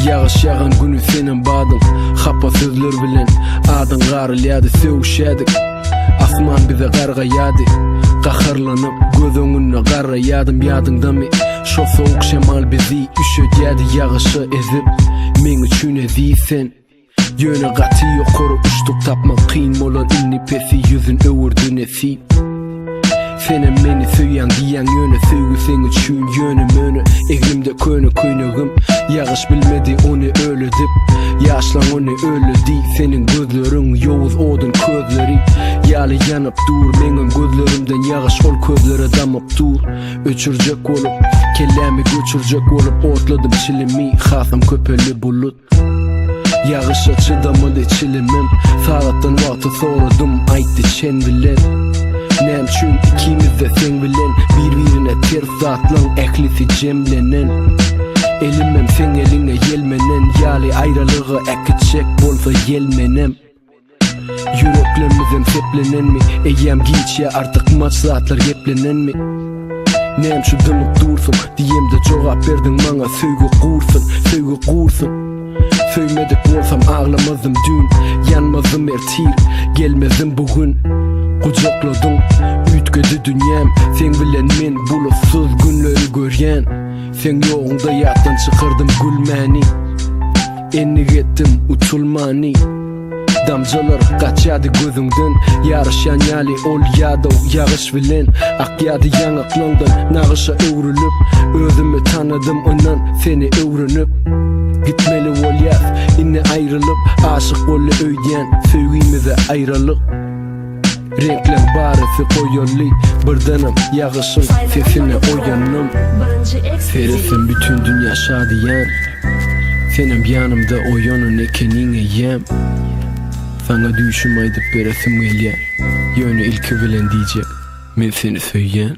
Yağış yağan günü senin badın, hapa sözler bilen adın garılyadı, sevişedik. Asman bize gargayadı, qaharlanıp göz önüne qarayadım, yadında mı? Şo soğuk şemal bizi üşödüyedi, yağışı ezip men üçün eziysen. Yöne qatı yokoru uçtuk tapman kıyım olan inni pesi yüzün övürdü nesip. Senin meni söyyan diyen yöne söygü sen üçün yönüm önü. Eglimde köyne köynüğüm, yağış bilmedi onu öyle dip. Yaşlan onu öyle di, senin gözlerin yoğuz odun közleri. Yalı yanıp dur, benim gözlerimden yağış ol közlere damıp dur. Öçürecek olup, kellemi göçürecek olup otladım çilimi, hasam köpeli bulut. Yağışa çıdamadı çilimim, sağlattan vakti soradım aytti çen bilen. Nem çün ikimiz de sen bilen, birbirine ters atlan eklisi cemlenen. Elimem sen eline yelmenen, yali ayrılığı ekicek bolsa yelmenem. Yüreklerimizden seplenen mi? Eyyem giç ya artık maç saatler yeplenen mi? Nem şu dımıp dursun, diyem de cevap verdin bana, söygü kursun, söygü kursun. Söymedik olsam ağlamazım dün, yanmazım ertir, gelmezim bugün. Kucakladın, ütkedi dünyam, sen bilen men bulutsuz günleri göryen. Sen yoğunda yattan çıkardım gülmeni, enni ettim uçulmani. Damcalar kaçadı gözünden, yarışan yali ol yadav yağış bilen. Ak yadı yanaklandan, nağışa övrülüp, özümü tanıdım onan seni övrünüp. Gitmeli ol yaz, inni ayrılıp, aşık ol öyden, sevgimize ayrılık. Renkler barisi koyulli, birdanım yağışın sesine oyanım. Seresin bütün dünya şadiyan, senem yanımda oyanın ekenine yem. Sana düşüm aydıp beresim gelyer, yönü ilki bilen diyecek, men seni söyleyen.